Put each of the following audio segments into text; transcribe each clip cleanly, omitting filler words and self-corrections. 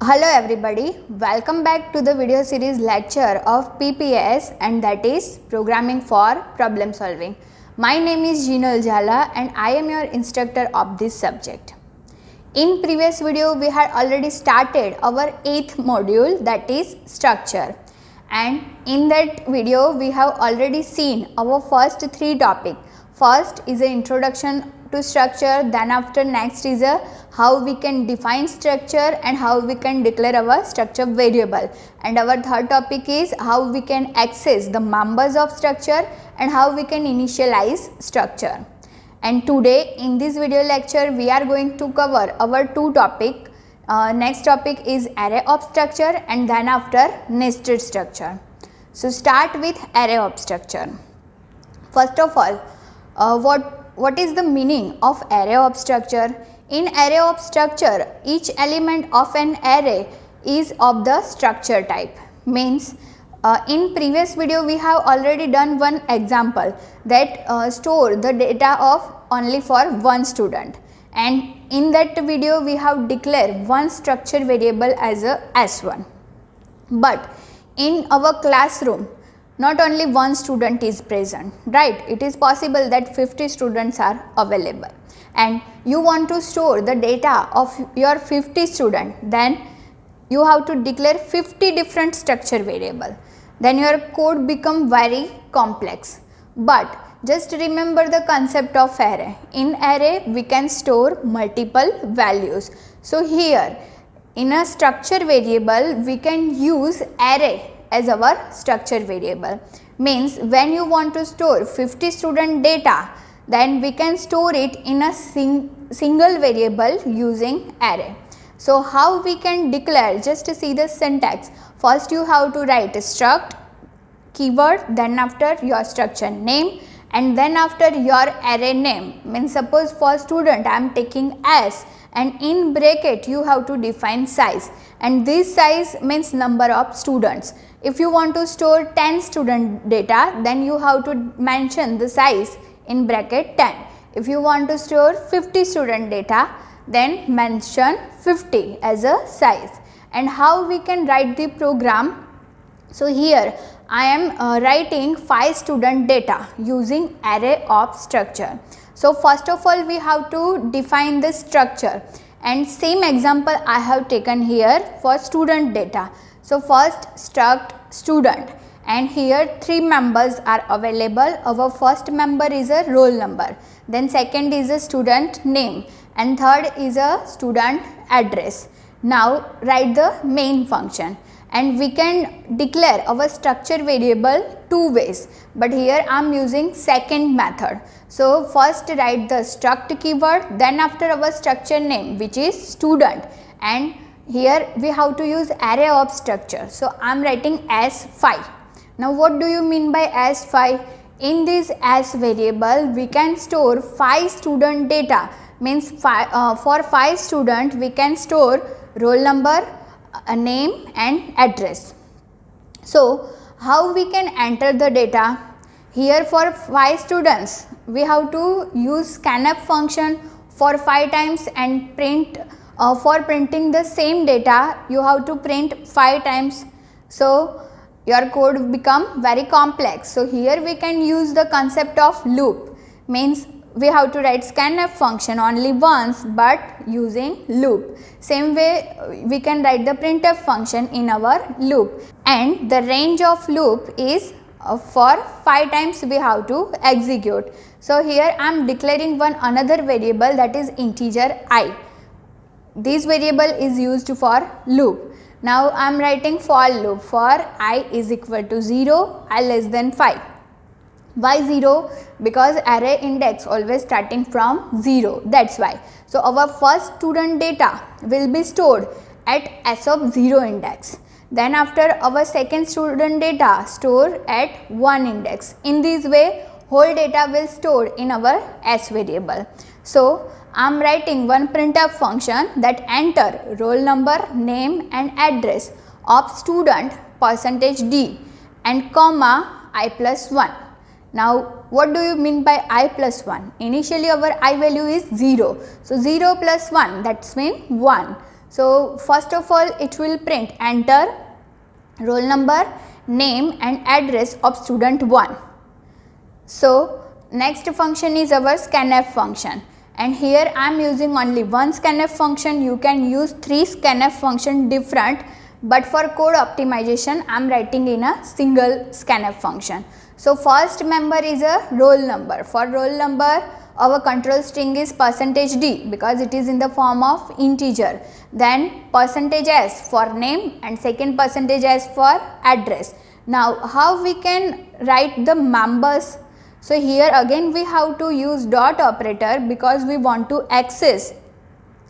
Hello everybody, welcome back to the video series lecture of PPS, and that is Programming for Problem Solving. My name is Jinal Jhala and I am your instructor of this subject. In previous video we had already started our 8th module, that is structure, and in that video we have already seen our first 3 topics. First is an introduction to structure, then after next is a how we can define structure and how we can declare our structure variable, and our third topic is how we can access the members of structure and how we can initialize structure. And today in this video lecture we are going to cover our 2 topic. Next topic is array of structure and then after nested structure. So start with array of structure. First of all, what is the meaning of array of structure? In array of structure, each element of an array is of the structure type. Means in previous video we have already done one example that store the data of only for one student, and in that video we have declared one structure variable as a S1. But in our classroom not only one student is present, right? It is possible that 50 students are available and you want to store the data of your 50 students, then you have to declare 50 different structure variable. Then your code become very complex. But just remember the concept of array. In array we can store multiple values. So here in a structure variable we can use array as our structure variable. Means when you want to store 50 student data, then we can store it in a single variable using array. So how we can declare? Just to see the syntax. First you have to write struct keyword, then after your structure name, and then after your array name. Means suppose for student I am taking S, and in bracket you have to define size, and this size means number of students. If you want to store 10 student data, then you have to mention the size in bracket 10. If you want to store 50 student data, then mention 50 as a size. And how we can write the program? So here I am writing 5 student data using array of structure. So first of all we have to define the structure, and same example I have taken here for student data. So first struct student, and here 3 members are available. Our first member is a roll number, then second is a student name, and third is a student address. Now write the main function, and we can declare our structure variable 2 ways, but here I am using second method. So first write the struct keyword, then after our structure name which is student, and here we have to use array of structure. So I am writing S5. Now what do you mean by S5? In this S variable we can store 5 student data. Means for 5 student we can store roll number, a name and address. So how we can enter the data? Here for 5 students we have to use scanf function for 5 times and print. For printing the same data you have to print 5 times. So your code become very complex. So here we can use the concept of loop. Means we have to write scanf function only once but using loop. Same way we can write the printf function in our loop, and the range of loop is for 5 times we have to execute. So here I am declaring one another variable, that is integer I. This variable is used for loop. Now I am writing for loop for I is equal to 0, I less than 5. Why 0? Because array index always starting from 0, that's why. So our first student data will be stored at S of 0 index. Then after our second student data store at 1 index. In this way whole data will store in our S variable. So I am writing one printf function that enter roll number, name and address of student %d and comma I plus 1. Now what do you mean by I plus 1? Initially our I value is 0. So 0 plus 1, that's mean 1. So first of all it will print enter roll number, name and address of student 1. So next function is our scanf function, and here I am using only one scanf function. You can use 3 scanf function different, but for code optimization I am writing in a single scanf function. So first member is a roll number. For roll number our control string is %d because it is in the form of integer. Then %s for name and second %s for address. Now how we can write the members? So here again we have to use dot operator because we want to access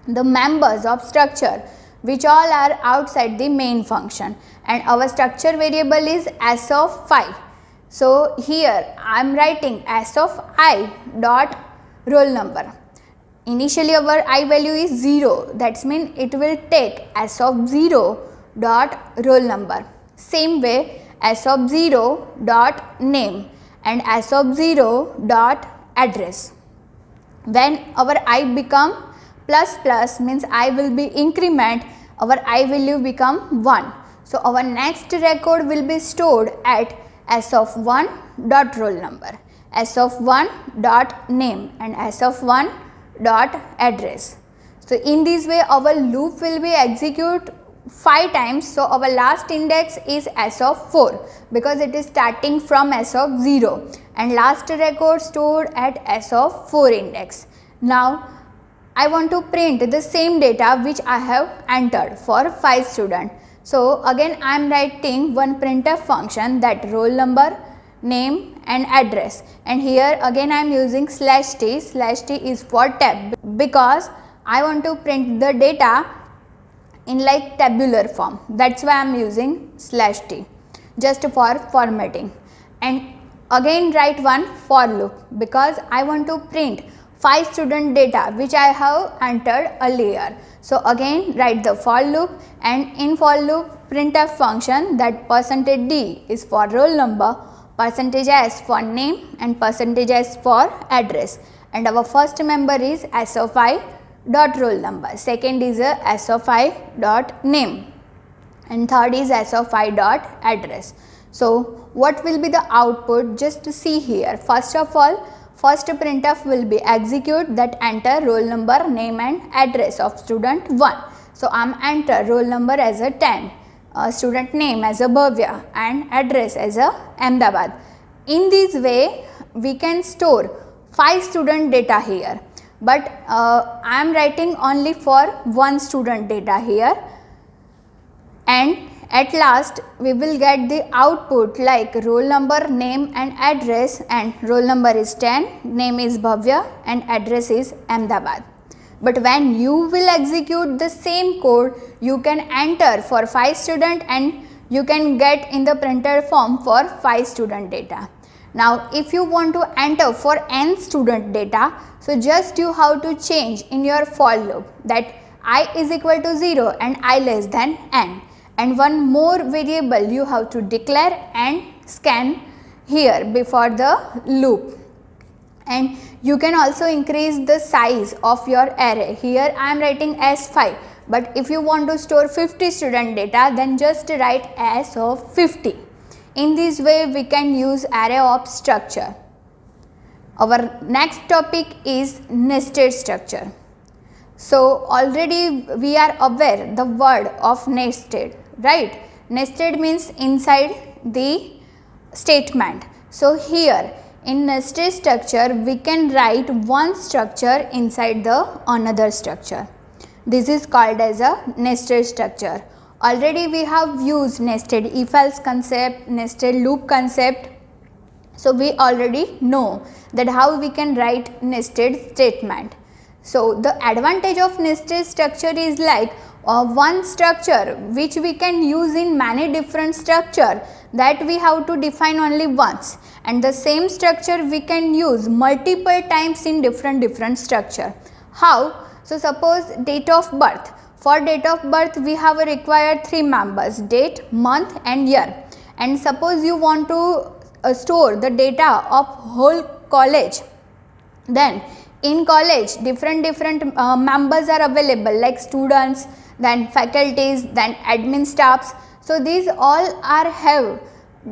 the members of structure which all are outside the main function, and our structure variable is s of 5. So here I am writing s of I dot roll number. Initially our I value is 0, that means it will take s of 0 dot roll number. Same way s of 0 dot name and s of 0 dot address. When our I become plus plus means I will be increment, our I value become 1. So our next record will be stored at s of 1 dot roll number, s of 1 dot name and s of 1 dot address. So in this way our loop will be execute 5 times. So our last index is s of 4 because it is starting from s of 0, and last record stored at s of 4 index. Now I want to print the same data which I have entered for 5 students. So again I am writing one printf function, that roll number, name and address, and here again I am using /t. /t is for tab because I want to print the data in like tabular form, that's why I am using /t just for formatting. And again write one for loop because I want to print 5 student data which I have entered earlier. So again write the for loop, and in for loop printf function, that %d is for roll number, %s for name and %s for address, and our first member is s of I dot roll number, second is a s of I dot name, and third is s of I dot address. So what will be the output? Just see here. First of all, first printf will be execute that enter roll number, name and address of student 1. So I am enter roll number as a 10, student name as a Bhavya and address as a Ahmedabad. In this way we can store 5 student data here, but I am writing only for 1 student data here, and at last we will get the output like roll number, name and address, and roll number is 10, name is Bhavya and address is Ahmedabad. But when you will execute the same code, you can enter for 5 student and you can get in the printed form for 5 student data. Now if you want to enter for n student data, so just you have to change in your for loop that I is equal to 0 and I less than n, and one more variable you have to declare and scan here before the loop. And you can also increase the size of your array. Here I am writing s5, but if you want to store 50 student data, then just write s of 50. In this way we can use array of structure. Our next topic is nested structure. So already we are aware the word of nested, right? Nested means inside the statement. So here in nested structure we can write one structure inside the another structure. This is called as a nested structure. Already we have used nested if else concept, nested loop concept. So we already know that how we can write nested statement. So the advantage of nested structure is like one structure which we can use in many different structure that we have to define only once, and the same structure we can use multiple times in different structure. How? So suppose date of birth. For date of birth we have required 3 members, date, month and year, and suppose you want to store the data of whole college, then in college different members are available like students, then faculties, then admin staffs. So these all are have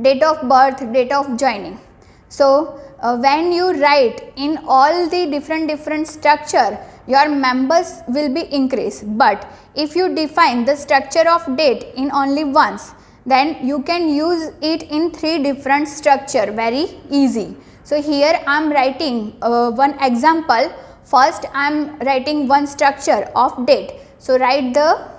date of birth, date of joining. So when you write in all the different structure, your members will be increased. But if you define the structure of date in only once, then you can use it in 3 different structure very easy. So here I am writing one example. First I am writing one structure of date. So write the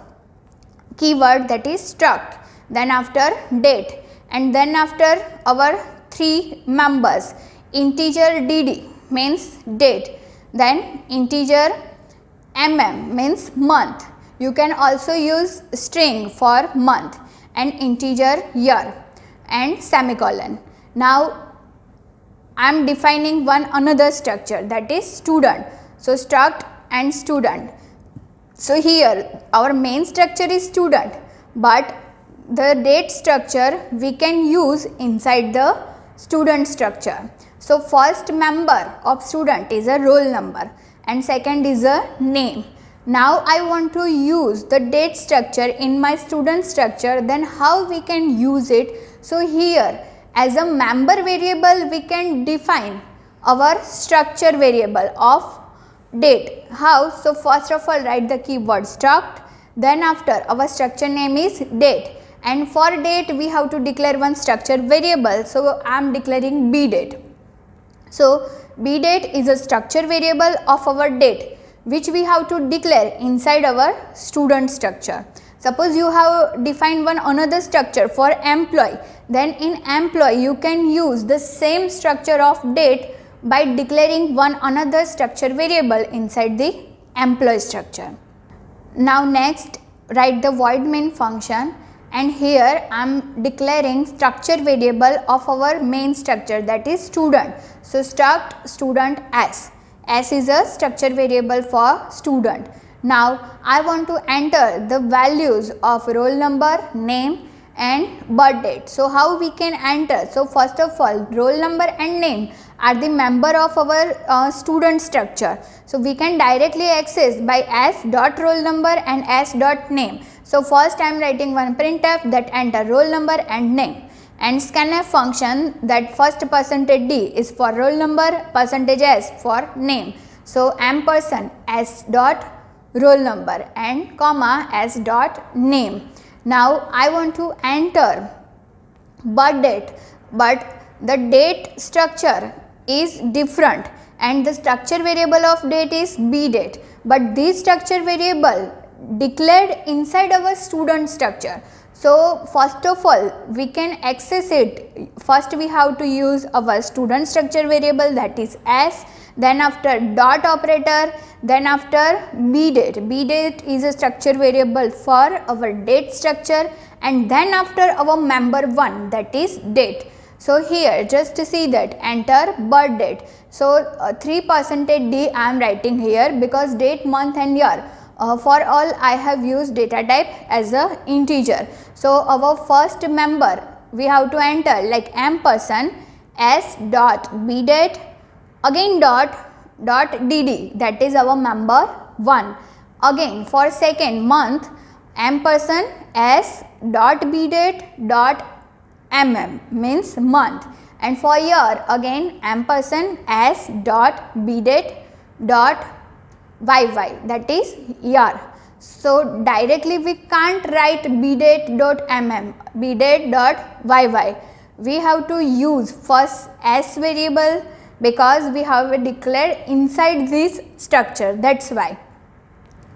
keyword, that is struct, then after date, and then after our 3 members, integer dd means date, then integer means month. You can also use string for month, and integer year, and semicolon. Now I am defining one another structure, that is student. So struct and student. So here our main structure is student, but the date structure we can use inside the student structure. So first member of student is a roll number, and second is a name. Now I want to use the date structure in my student structure, then how we can use it? So here as a member variable we can define our structure variable of date. How? So first of all write the keyword struct, then after our structure name is date, and for date we have to declare one structure variable. So I am declaring bdate. So bdate is a structure variable of our date, which we have to declare inside our student structure. Suppose you have defined one another structure for employee, then in employee you can use the same structure of date by declaring one another structure variable inside the employee structure. Now next write the void main function, and here I am declaring structure variable of our main structure, that is student. So struct student s. S is a structure variable for student. Now I want to enter the values of roll number, name, and birth date. So how we can enter? So first of all roll number and name are the member of our student structure. So we can directly access by s dot roll number and s dot name. So first I am writing one printf that enter roll number and name, and scanf function that first %d is for roll number, %s for name. So ampersand s dot roll number and comma s dot name. Now I want to enter birth date, but the date structure is different and the structure variable of date is bdate, but this structure variable declared inside our student structure. So first of all we can access it. First we have to use our student structure variable, that is s, then after dot operator, then after bdate. Bdate is a structure variable for our date structure, and then after our member 1, that is date. So here just to see that enter birth date. So 3%d I am writing here because date, month and year. For all I have used data type as a integer. So our first member we have to enter like ampersand s dot bdate, again dot dd, that is our member 1. Again for second month ampersand s dot bdate dot means month, and for year again ampersand s dot bdate dot that is year. So directly we can't write bdate dot bdate dot we have to use first s variable because we have declared inside this structure, that's why.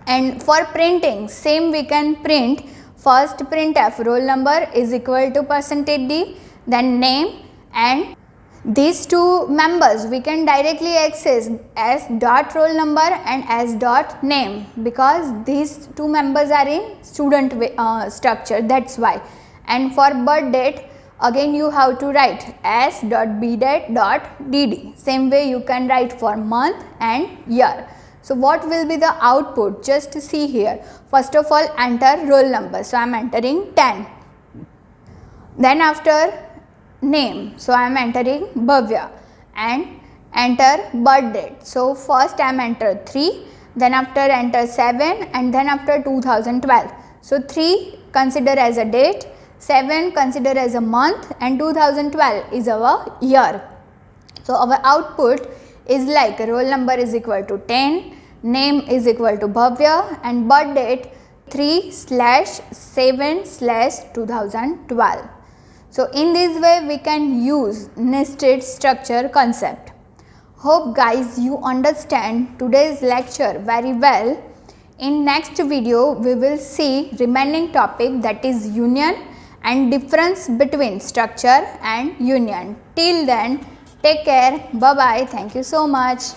And for printing same we can print first printf roll number is equal to %d, then name, and these two members we can directly access as dot roll number and as dot name because these two members are in student structure, that's why. And for birth date again you have to write s dot bdate dot dd, same way you can write for month and year. So what will be the output? Just to see here. First of all enter roll number, so I am entering 10. Then after name, so I am entering Bhavya, and enter birth date. So first I am enter 3, then after enter 7, and then after 2012. So 3 consider as a date, 7 consider as a month, and 2012 is our year. So our output is like roll number is equal to 10, name is equal to Bhavya, and birth date 3/7/2012. So in this way we can use nested structure concept. Hope guys you understand today's lecture very well. In next video we will see remaining topic, that is union and difference between structure and union. Till then, take care, bye bye, thank you so much.